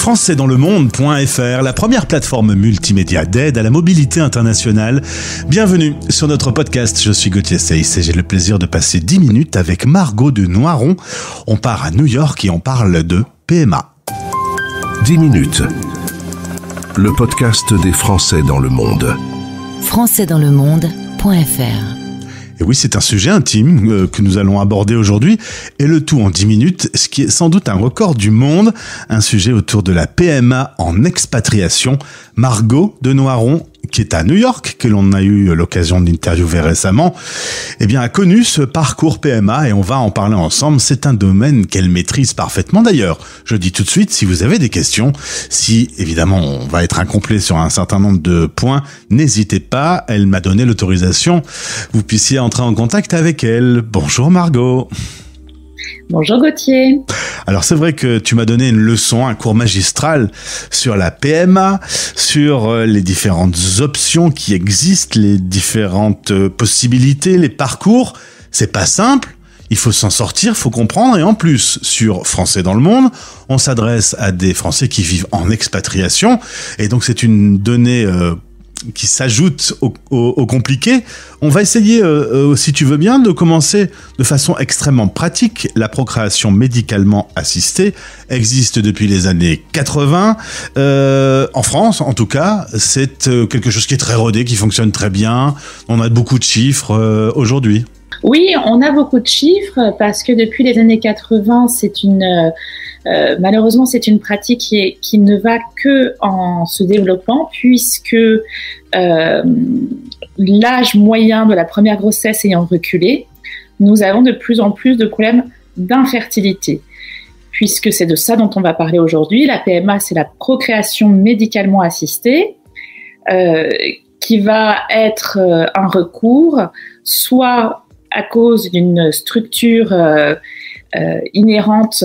Françaisdanslemonde.fr, la première plateforme multimédia d'aide à la mobilité internationale. Bienvenue sur notre podcast. Je suis Gauthier Seyss et j'ai le plaisir de passer 10 minutes avec Margot de Noiron. On part à New York et on parle de PMA. 10 minutes. Le podcast des Français dans le monde. Françaisdanslemonde.fr. Et oui, c'est un sujet intime que nous allons aborder aujourd'hui, et le tout en 10 minutes, ce qui est sans doute un record du monde, un sujet autour de la PMA en expatriation. Margot de Noiron, qui est à New York, que l'on a eu l'occasion d'interviewer récemment, eh bien, a connu ce parcours PMA et on va en parler ensemble. C'est un domaine qu'elle maîtrise parfaitement. D'ailleurs, je dis tout de suite, si vous avez des questions, si évidemment on va être incomplet sur un certain nombre de points, n'hésitez pas, elle m'a donné l'autorisation. Vous puissiez entrer en contact avec elle. Bonjour Margot. Bonjour Gauthier. Alors c'est vrai que tu m'as donné une leçon, un cours magistral sur la PMA, sur les différentes options qui existent, les différentes possibilités, les parcours. C'est pas simple, il faut s'en sortir, il faut comprendre. Et en plus, sur Français dans le monde, on s'adresse à des Français qui vivent en expatriation. Et donc c'est une donnée qui s'ajoute au compliqué. On va essayer, si tu veux bien, de commencer de façon extrêmement pratique. La procréation médicalement assistée existe depuis les années 80. En France, en tout cas, c'est quelque chose qui est très rodé, qui fonctionne très bien. On a beaucoup de chiffres aujourd'hui. Oui, on a beaucoup de chiffres parce que depuis les années 80, malheureusement, c'est une pratique qui ne va que en se développant puisque l'âge moyen de la première grossesse ayant reculé, nous avons de plus en plus de problèmes d'infertilité. Puisque c'est de ça dont on va parler aujourd'hui. La PMA, c'est la procréation médicalement assistée qui va être un recours soit à cause d'une structure inhérente,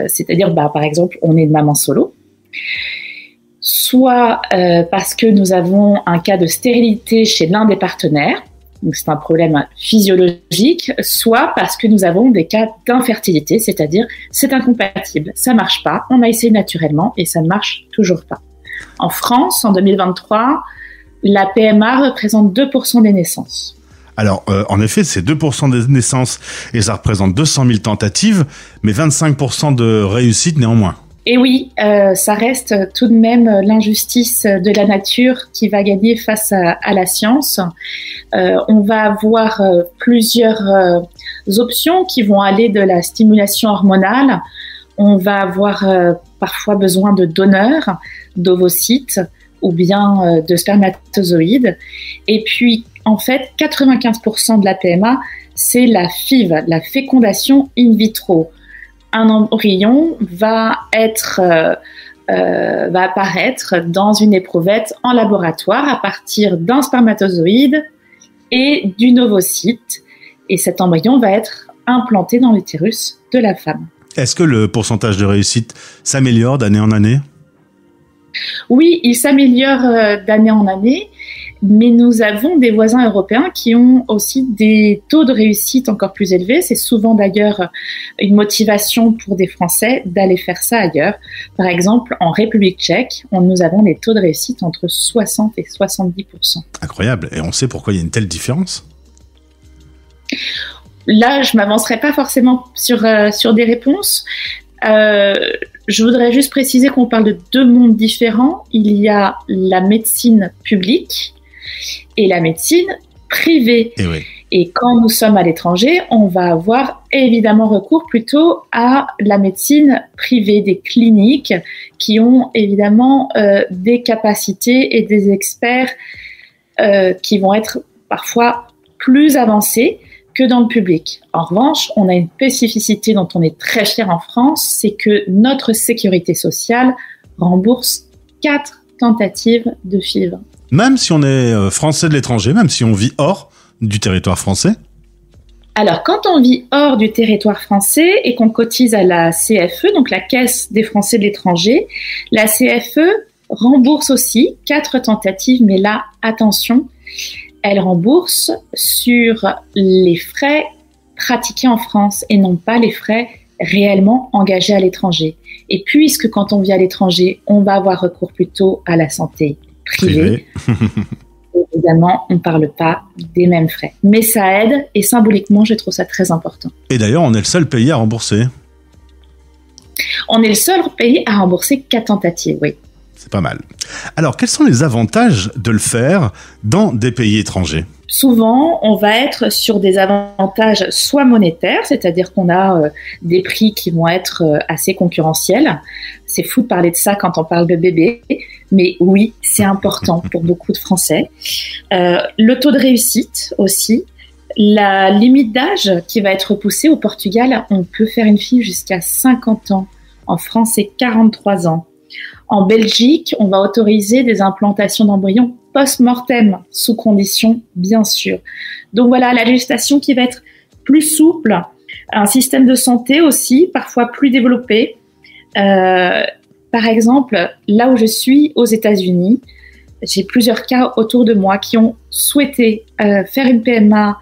c'est-à-dire par exemple on est une maman solo, soit parce que nous avons un cas de stérilité chez l'un des partenaires, donc c'est un problème physiologique, soit parce que nous avons des cas d'infertilité, c'est-à-dire c'est incompatible, ça marche pas, on a essayé naturellement et ça ne marche toujours pas. En France, en 2023, la PMA représente 2% des naissances. Alors, en effet, c'est 2% des naissances et ça représente 200 000 tentatives, mais 25% de réussite néanmoins. Et oui, ça reste tout de même l'injustice de la nature qui va gagner face à la science. On va avoir plusieurs options qui vont aller de la stimulation hormonale. On va avoir parfois besoin de donneurs, d'ovocytes ou bien de spermatozoïdes. Et puis, en fait, 95% de la PMA, c'est la FIV, la fécondation in vitro. Un embryon va apparaître dans une éprouvette en laboratoire à partir d'un spermatozoïde et d'une ovocyte. Et cet embryon va être implanté dans l'utérus de la femme. Est-ce que le pourcentage de réussite s'améliore d'année en année ? Oui, il s'améliore d'année en année. Mais nous avons des voisins européens qui ont aussi des taux de réussite encore plus élevés. C'est souvent d'ailleurs une motivation pour des Français d'aller faire ça ailleurs. Par exemple, en République tchèque, nous avons des taux de réussite entre 60 et 70%. Incroyable. Et on sait pourquoi il y a une telle différence ? Là, je ne m'avancerai pas forcément sur des réponses. Je voudrais juste préciser qu'on parle de deux mondes différents. Il y a la médecine publique et la médecine privée. Et, oui. Et quand nous sommes à l'étranger, on va avoir évidemment recours plutôt à la médecine privée, des cliniques qui ont évidemment des capacités et des experts qui vont être parfois plus avancés que dans le public. En revanche, on a une spécificité dont on est très fier en France, c'est que notre sécurité sociale rembourse 4 tentatives de FIV. Même si on est français de l'étranger, même si on vit hors du territoire français ? Alors, quand on vit hors du territoire français et qu'on cotise à la CFE, donc la Caisse des Français de l'étranger, la CFE rembourse aussi 4 tentatives, mais là, attention, elle rembourse sur les frais pratiqués en France et non pas les frais réellement engagé à l'étranger. Et puisque quand on vit à l'étranger, on va avoir recours plutôt à la santé privée, évidemment, on ne parle pas des mêmes frais. Mais ça aide et symboliquement, je trouve ça très important. Et d'ailleurs, on est le seul pays à rembourser. On est le seul pays à rembourser 4 tentatives, oui. C'est pas mal. Alors, quels sont les avantages de le faire dans des pays étrangers ? Souvent, on va être sur des avantages soit monétaires, c'est-à-dire qu'on a des prix qui vont être assez concurrentiels. C'est fou de parler de ça quand on parle de bébé, mais oui, c'est important pour beaucoup de Français. Le taux de réussite aussi. La limite d'âge qui va être repoussée au Portugal, on peut faire une FIV jusqu'à 50 ans. En France, c'est 43 ans. En Belgique, on va autoriser des implantations d'embryons post-mortem, sous condition, bien sûr. Donc voilà, la législation qui va être plus souple, un système de santé aussi, parfois plus développé. Par exemple, là où je suis, aux États-Unis, j'ai plusieurs cas autour de moi qui ont souhaité faire une PMA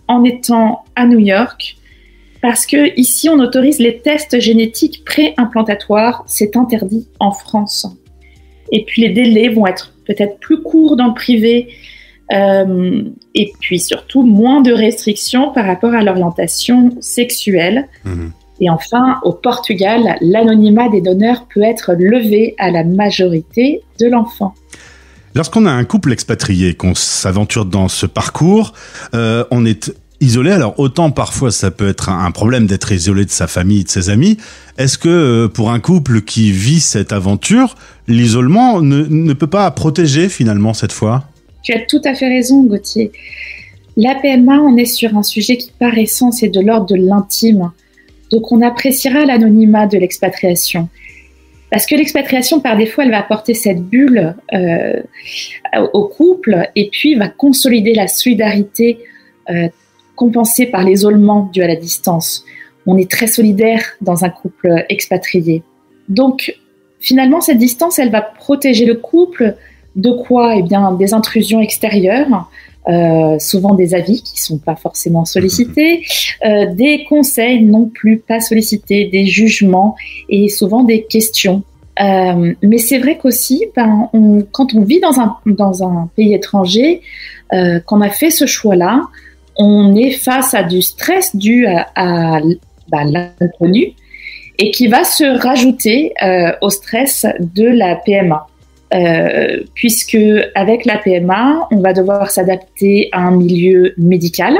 en étant à New York, parce que ici on autorise les tests génétiques pré-implantatoires, c'est interdit en France. Et puis les délais vont être peut-être plus courts dans le privé, et puis surtout moins de restrictions par rapport à l'orientation sexuelle. Et enfin, au Portugal, l'anonymat des donneurs peut être levé à la majorité de l'enfant. Lorsqu'on a un couple expatrié, qu'on s'aventure dans ce parcours, on est isolé. Alors autant parfois ça peut être un problème d'être isolé de sa famille, de ses amis. Est-ce que pour un couple qui vit cette aventure, l'isolement ne peut pas protéger finalement cette fois ? Tu as tout à fait raison, Gauthier. La PMA, on est sur un sujet qui par essence est de l'ordre de l'intime. Donc on appréciera l'anonymat de l'expatriation. Parce que l'expatriation, par défaut, elle va apporter cette bulle au couple et puis va consolider la solidarité compensée par l'isolement dû à la distance. On est très solidaire dans un couple expatrié. Donc, finalement, cette distance, elle va protéger le couple de quoi ? Eh bien, des intrusions extérieures, souvent des avis qui ne sont pas forcément sollicités, des conseils non plus pas sollicités, des jugements et souvent des questions. Mais c'est vrai qu'aussi, quand on vit dans un pays étranger, qu'on a fait ce choix-là, on est face à du stress dû à l'inconnu et qui va se rajouter au stress de la PMA. Puisque avec la PMA, on va devoir s'adapter à un milieu médical,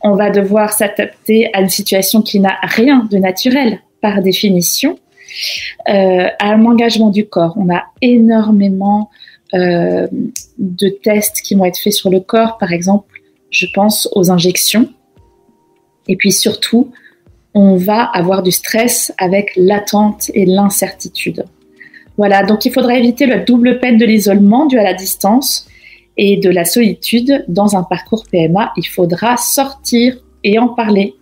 on va devoir s'adapter à une situation qui n'a rien de naturel par définition, à un engagement du corps. On a énormément de tests qui vont être faits sur le corps, par exemple, je pense aux injections. Et puis surtout, on va avoir du stress avec l'attente et l'incertitude. Voilà, donc il faudra éviter la double peine de l'isolement dû à la distance et de la solitude dans un parcours PMA. Il faudra sortir et en parler.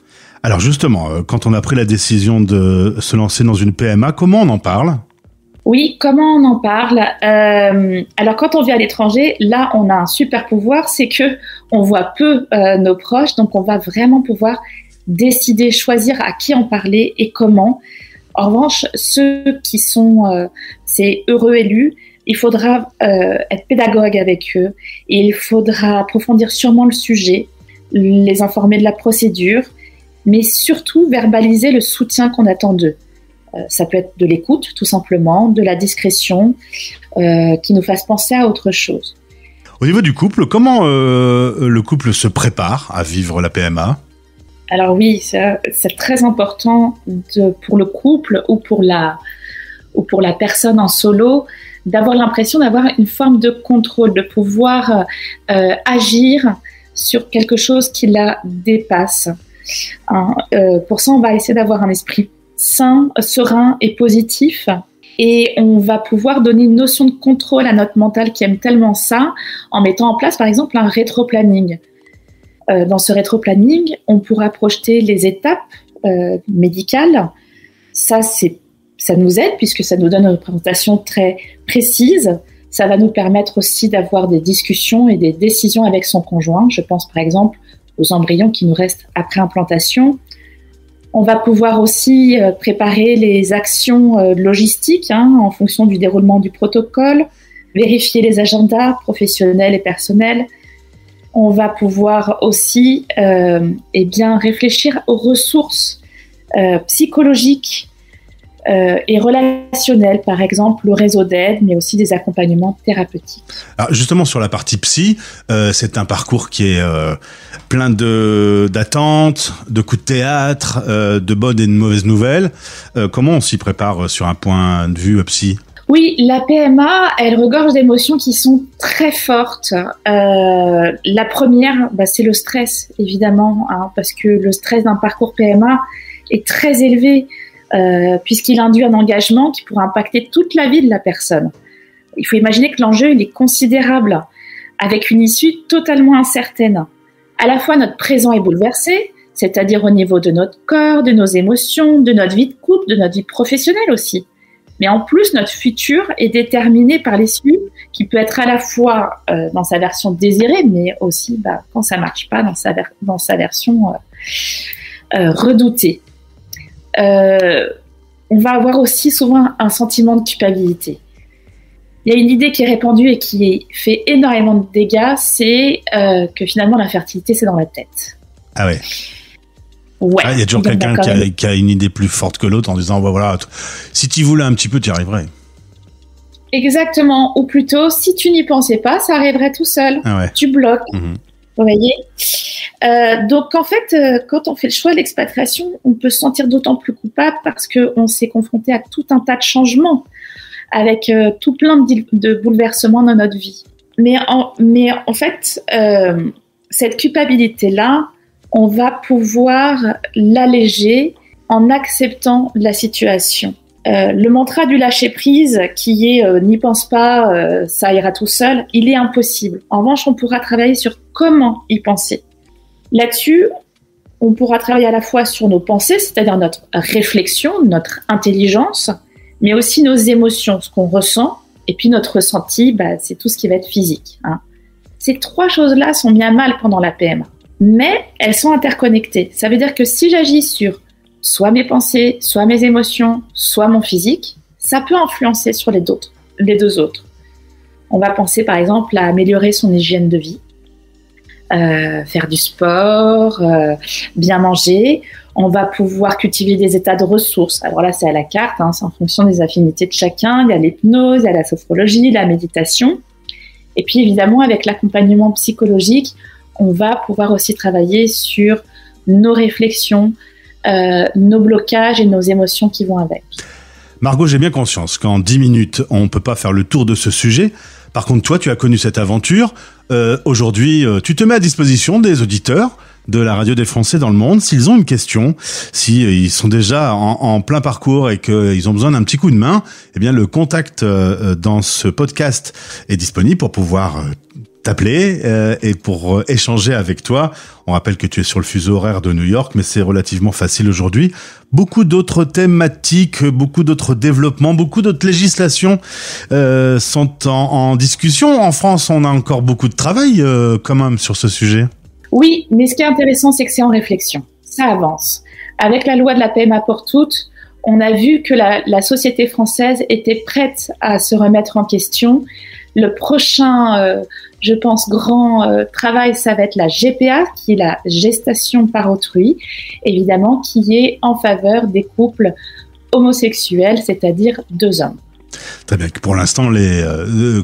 Alors justement, quand on a pris la décision de se lancer dans une PMA, comment on en parle ? Oui, comment on en parle ? Alors quand on vit à l'étranger, là on a un super pouvoir, c'est que on voit peu nos proches, donc on va vraiment pouvoir décider, choisir à qui en parler et comment. En revanche, ceux qui sont ces heureux élus, il faudra être pédagogue avec eux et il faudra approfondir sûrement le sujet, les informer de la procédure, mais surtout verbaliser le soutien qu'on attend d'eux. Ça peut être de l'écoute, tout simplement, de la discrétion, qui nous fasse penser à autre chose. Au niveau du couple, comment le couple se prépare à vivre la PMA ? Alors oui, c'est très important pour le couple ou pour la personne en solo d'avoir l'impression d'avoir une forme de contrôle, de pouvoir agir sur quelque chose qui la dépasse. Pour ça, on va essayer d'avoir un esprit sain, serein et positif. Et on va pouvoir donner une notion de contrôle à notre mental qui aime tellement ça en mettant en place, par exemple, un rétro-planning. Dans ce rétro-planning, on pourra projeter les étapes médicales. Ça nous aide puisque ça nous donne une représentation très précise. Ça va nous permettre aussi d'avoir des discussions et des décisions avec son conjoint. Je pense par exemple aux embryons qui nous restent après implantation. On va pouvoir aussi préparer les actions logistiques en fonction du déroulement du protocole, vérifier les agendas professionnels et personnels. On va pouvoir aussi réfléchir aux ressources psychologiques et relationnelles, par exemple le réseau d'aide, mais aussi des accompagnements thérapeutiques. Alors justement sur la partie psy, c'est un parcours qui est plein d'attentes, de coups de théâtre, de bonnes et de mauvaises nouvelles. Comment on s'y prépare sur un point de vue psy ? Oui, la PMA, elle regorge d'émotions qui sont très fortes. La première, c'est le stress, évidemment, parce que le stress d'un parcours PMA est très élevé, puisqu'il induit un engagement qui pourra impacter toute la vie de la personne. Il faut imaginer que l'enjeu, il est considérable, avec une issue totalement incertaine. À la fois, notre présent est bouleversé, c'est-à-dire au niveau de notre corps, de nos émotions, de notre vie de couple, de notre vie professionnelle aussi. Mais en plus, notre futur est déterminé par l'issue, qui peut être à la fois dans sa version désirée, mais aussi, quand ça marche pas, dans sa version redoutée. On va avoir aussi souvent un sentiment de culpabilité. Il y a une idée qui est répandue et qui fait énormément de dégâts, c'est que finalement l'infertilité, c'est dans la tête. Ah ouais. Ouais. Il y a toujours quelqu'un qui a une idée plus forte que l'autre en disant voilà, si tu voulais un petit peu, tu y arriverais. Exactement. Ou plutôt, si tu n'y pensais pas, ça arriverait tout seul. Ah ouais. Tu bloques. Vous voyez. Donc en fait, quand on fait le choix de l'expatriation, on peut se sentir d'autant plus coupable parce qu'on s'est confronté à tout un tas de changements, avec tout plein de bouleversements dans notre vie. Mais en fait, cette culpabilité-là, on va pouvoir l'alléger en acceptant la situation. Le mantra du lâcher-prise, qui est n'y pense pas, ça ira tout seul, il est impossible. En revanche, on pourra travailler sur comment y penser. Là-dessus, on pourra travailler à la fois sur nos pensées, c'est-à-dire notre réflexion, notre intelligence, mais aussi nos émotions, ce qu'on ressent, et puis notre ressenti, c'est tout ce qui va être physique. Ces trois choses-là sont mis à mal pendant la PMA, mais elles sont interconnectées. Ça veut dire que si j'agis sur soit mes pensées, soit mes émotions, soit mon physique, ça peut influencer sur les deux autres. On va penser par exemple à améliorer son hygiène de vie, faire du sport, bien manger. On va pouvoir cultiver des états de ressources. Alors là, c'est à la carte, c'est en fonction des affinités de chacun. Il y a l'hypnose, il y a la sophrologie, la méditation. Et puis évidemment, avec l'accompagnement psychologique, on va pouvoir aussi travailler sur nos réflexions, nos blocages et nos émotions qui vont avec. Margot, j'ai bien conscience qu'en 10 minutes, on ne peut pas faire le tour de ce sujet. Par contre, toi, tu as connu cette aventure. Aujourd'hui, tu te mets à disposition des auditeurs de la radio des Français dans le monde. S'ils ont une question, s'ils sont déjà en plein parcours et qu'ils ont besoin d'un petit coup de main, eh bien, le contact dans ce podcast est disponible pour pouvoir t'appeler et pour échanger avec toi. On rappelle que tu es sur le fuseau horaire de New York, mais c'est relativement facile aujourd'hui. Beaucoup d'autres thématiques, beaucoup d'autres développements, beaucoup d'autres législations sont en discussion. En France, on a encore beaucoup de travail quand même sur ce sujet. Oui, mais ce qui est intéressant, c'est que c'est en réflexion. Ça avance. Avec la loi de la PMA pour toutes, on a vu que la société française était prête à se remettre en question. Le prochain, je pense, grand travail, ça va être la GPA, qui est la gestation par autrui, évidemment, qui est en faveur des couples homosexuels, c'est-à-dire 2 hommes. Très bien. Pour l'instant, les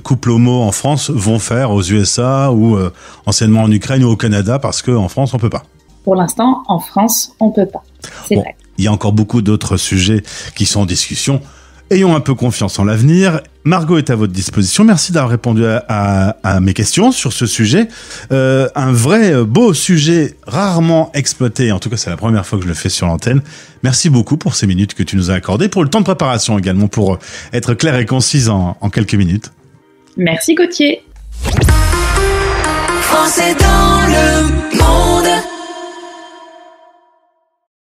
couples homo en France vont faire aux USA ou anciennement en Ukraine ou au Canada parce qu'en France, on peut pas. Pour l'instant, en France, on peut pas. C'est vrai. Il y a encore beaucoup d'autres sujets qui sont en discussion. Ayons un peu confiance en l'avenir. Margot est à votre disposition. Merci d'avoir répondu à mes questions sur ce sujet. Un vrai beau sujet rarement exploité. En tout cas, c'est la première fois que je le fais sur l'antenne. Merci beaucoup pour ces minutes que tu nous as accordées, pour le temps de préparation également, pour être claire et concise en quelques minutes. Merci Gauthier. Français dans le monde.